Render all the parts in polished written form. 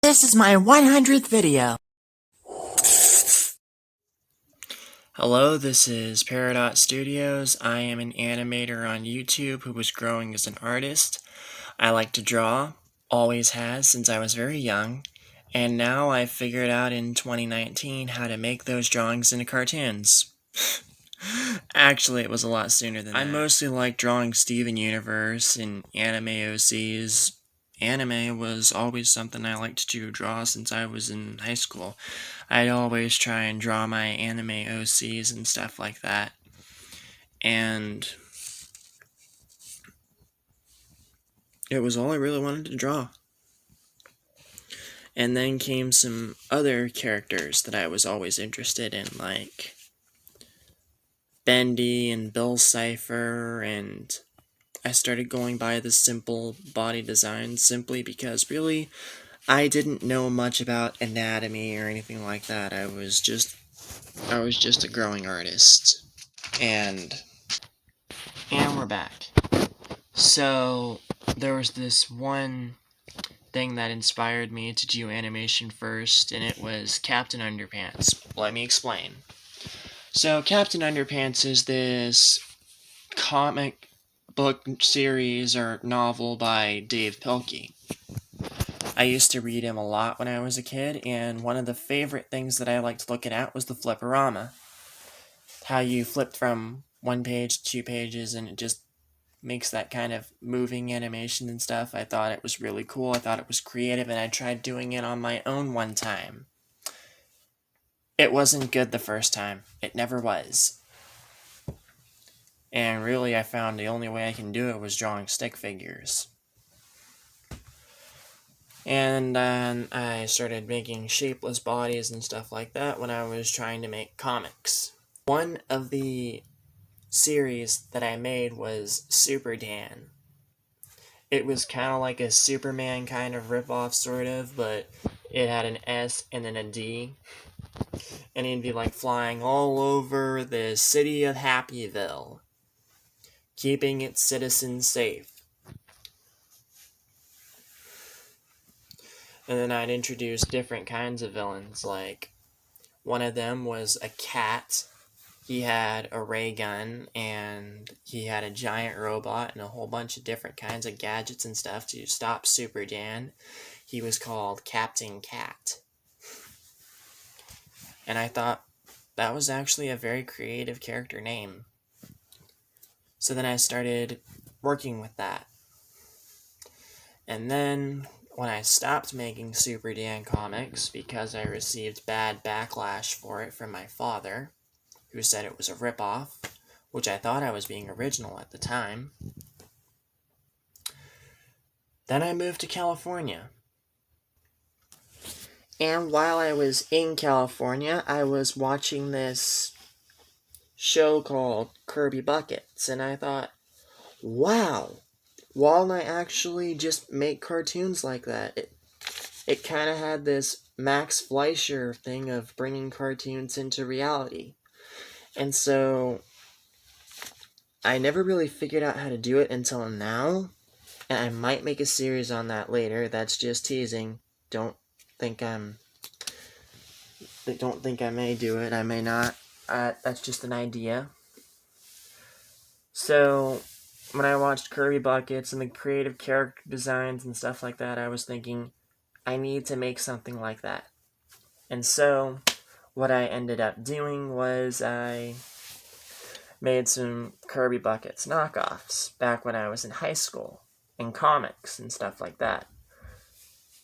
This is my 100th video. Hello, this is Peridot Studios. I am an animator on YouTube who was growing as an artist. I like to draw, always has since I was very young, and now I've figured out in 2019 how to make those drawings into cartoons. Actually, it was a lot sooner than that. I mostly like drawing Steven Universe and anime OCs. Anime was always something I liked to draw since I was in high school. I'd always try and draw my anime OCs and stuff like that. And it was all I really wanted to draw. And then came some other characters that I was always interested in, like Bendy and Bill Cipher, and I started going by the simple body design simply because really I didn't know much about anatomy or anything like that. I was just a growing artist. And we're back. So there was this one thing that inspired me to do animation first, and it was Captain Underpants. Let me explain. So Captain Underpants is this comic book series or novel by Dave Pilkey. I used to read him a lot when I was a kid, and one of the favorite things that I liked looking at was the flipperama. How you flip from one page to 2 pages and it just makes that kind of moving animation and stuff. I thought it was really cool. I thought it was creative, and I tried doing it on my own one time. It wasn't good the first time. It never was. And really, I found the only way I can do it was drawing stick figures. And then I started making shapeless bodies and stuff like that when I was trying to make comics. One of the series that I made was Super Dan. It was kind of like a Superman kind of ripoff, sort of, but it had an S and then a D. And he'd be like flying all over the city of Happyville, keeping its citizens safe. And then I'd introduce different kinds of villains, like one of them was a cat. He had a ray gun, and he had a giant robot and a whole bunch of different kinds of gadgets and stuff to stop Super Dan. He was called Captain Cat. And I thought that was actually a very creative character name. So then I started working with that. And then when I stopped making Super Dan comics because I received bad backlash for it from my father, who said it was a ripoff, which I thought I was being original at the time. Then I moved to California. And while I was in California, I was watching this show called Kirby Buckets, and I thought, wow, why don't I actually just make cartoons like that? It kind of had this Max Fleischer thing of bringing cartoons into reality. And so I never really figured out how to do it until now, and I might make a series on that later. That's just teasing. Don't think I may do it. I may not. That's just an idea. So when I watched Kirby Buckets and the creative character designs and stuff like that, I was thinking, I need to make something like that. And so what I ended up doing was I made some Kirby Buckets knockoffs back when I was in high school, in comics and stuff like that.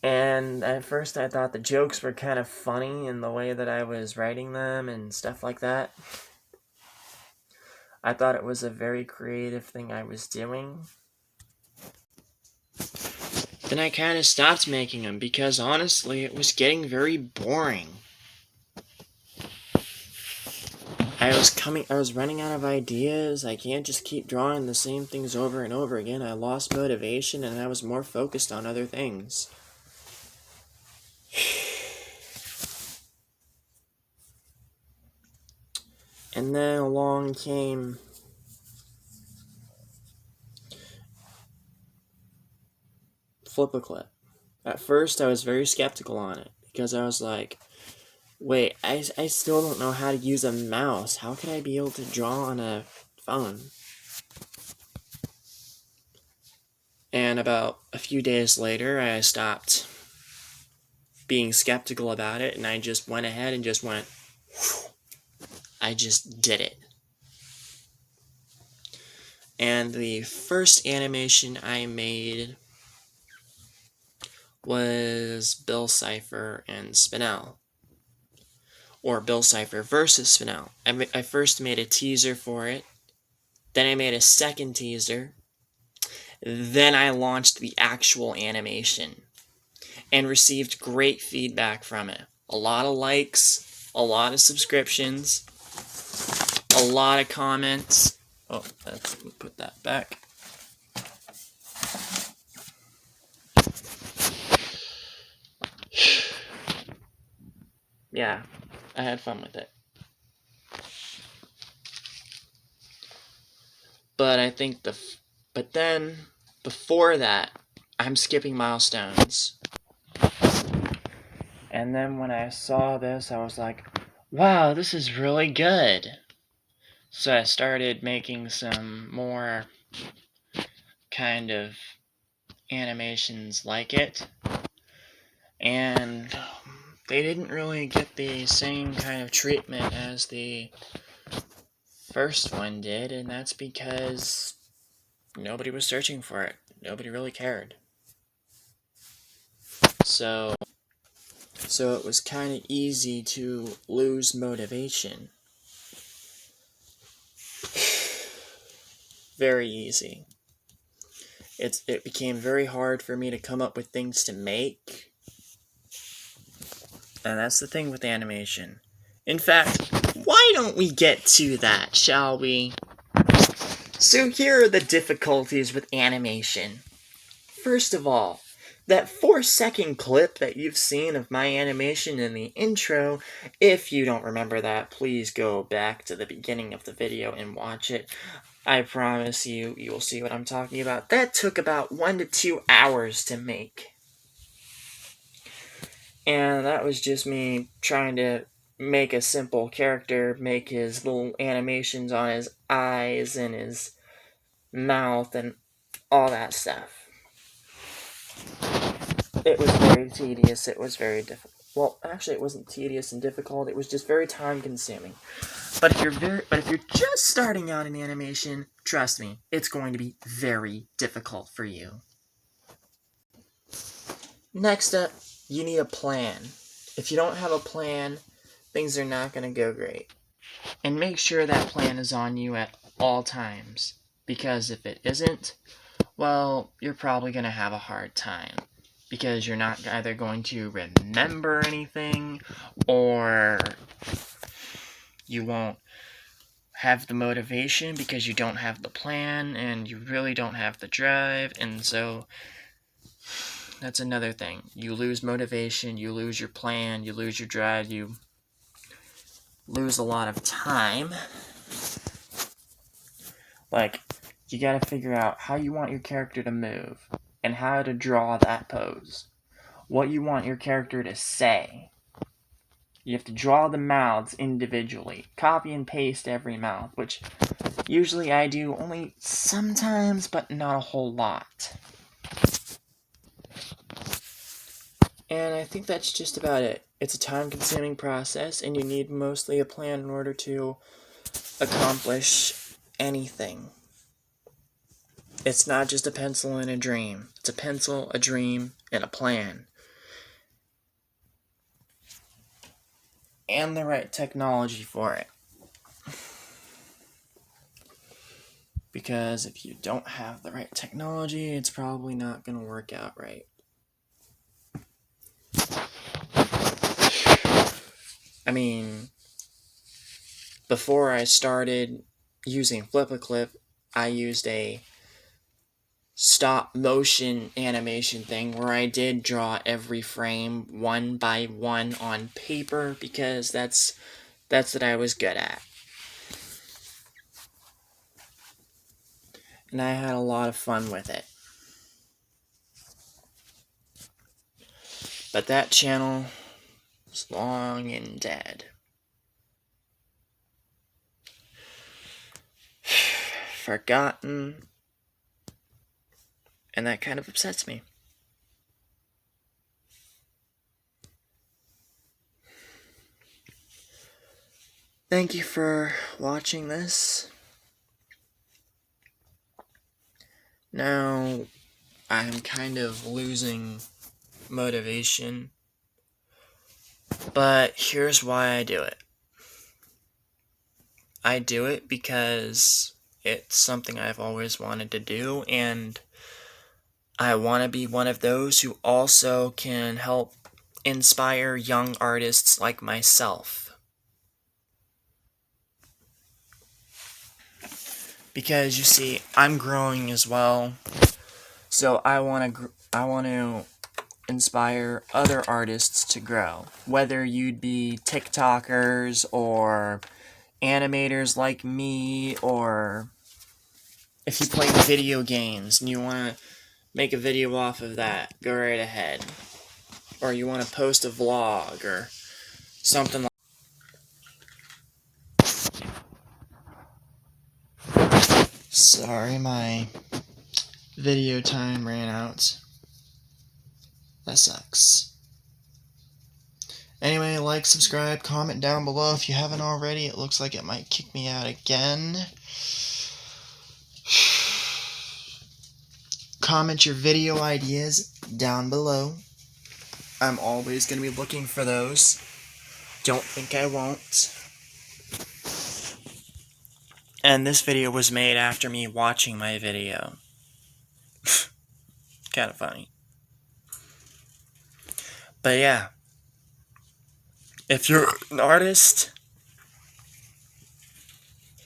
And at first I thought the jokes were kind of funny in the way that I was writing them and stuff like that. I thought it was a very creative thing I was doing. Then I kind of stopped making them because honestly it was getting very boring. I was running out of ideas. I can't just keep drawing the same things over and over again. I lost motivation and I was more focused on other things. And then along came Flip-A-Clip. At first, I was very skeptical on it, because I was like, wait, I still don't know how to use a mouse. How could I be able to draw on a phone? And about a few days later, I stopped being skeptical about it, and I just went ahead and just went, I just did it. And the first animation I made was Bill Cipher and Spinel. Or Bill Cipher versus Spinel. I first made a teaser for it, then I made a second teaser, then I launched the actual animation, and received great feedback from it. A lot of likes, a lot of subscriptions, a lot of comments. Oh, let's put that back. Yeah, I had fun with it. But I think but then, before that, I'm skipping milestones. And then when I saw this, I was like, wow, this is really good. So I started making some more kind of animations like it. And they didn't really get the same kind of treatment as the first one did, and that's because nobody was searching for it. Nobody really cared. So it was kind of easy to lose motivation. Very easy. It became very hard for me to come up with things to make. And that's the thing with animation. In fact, why don't we get to that, shall we? So here are the difficulties with animation. First of all, that 4-second clip that you've seen of my animation in the intro, if you don't remember that, please go back to the beginning of the video and watch it. I promise you will see what I'm talking about. That took about 1 to 2 hours to make. And that was just me trying to make a simple character, make his little animations on his eyes and his mouth and all that stuff. It was very tedious, it was very difficult. Well, actually it wasn't tedious and difficult, it was just very time consuming. But if you're just starting out in animation, trust me, it's going to be very difficult for you. Next up, you need a plan. If you don't have a plan, things are not going to go great. And make sure that plan is on you at all times. Because if it isn't, well, you're probably going to have a hard time. Because you're not either going to remember anything, or you won't have the motivation because you don't have the plan, and you really don't have the drive, and so that's another thing. You lose motivation, you lose your plan, you lose your drive, you lose a lot of time. Like, you gotta figure out how you want your character to move, and how to draw that pose. What you want your character to say. You have to draw the mouths individually. Copy and paste every mouth, which usually I do only sometimes, but not a whole lot. And I think that's just about it. It's a time-consuming process, and you need mostly a plan in order to accomplish anything. It's not just a pencil and a dream. It's a pencil, a dream, and a plan. And the right technology for it. Because if you don't have the right technology, it's probably not going to work out right. I mean, before I started using Flip-A-Clip, I used a stop motion animation thing where I did draw every frame one by one on paper because that's what I was good at. And I had a lot of fun with it. But that channel is long and dead. Forgotten. And that kind of upsets me. Thank you for watching this. Now, I'm kind of losing motivation, but here's why I do it. I do it because it's something I've always wanted to do, and I want to be one of those who also can help inspire young artists like myself. Because you see, I'm growing as well, so I want to inspire other artists to grow. Whether you'd be TikTokers or animators like me, or if you play video games and you want to make a video off of that, go right ahead. Or you want to post a vlog or something like that. Sorry, my video time ran out. That sucks. Anyway, like, subscribe, comment down below if you haven't already. It looks like it might kick me out again. Comment your video ideas down below. I'm always going to be looking for those. Don't think I won't. And this video was made after me watching my video. Kind of funny. But yeah. If you're an artist,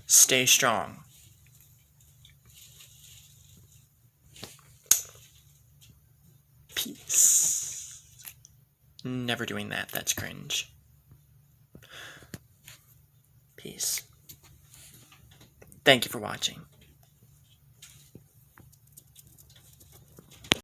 stay strong. Peace. Never doing that. That's cringe. Peace. Thank you for watching.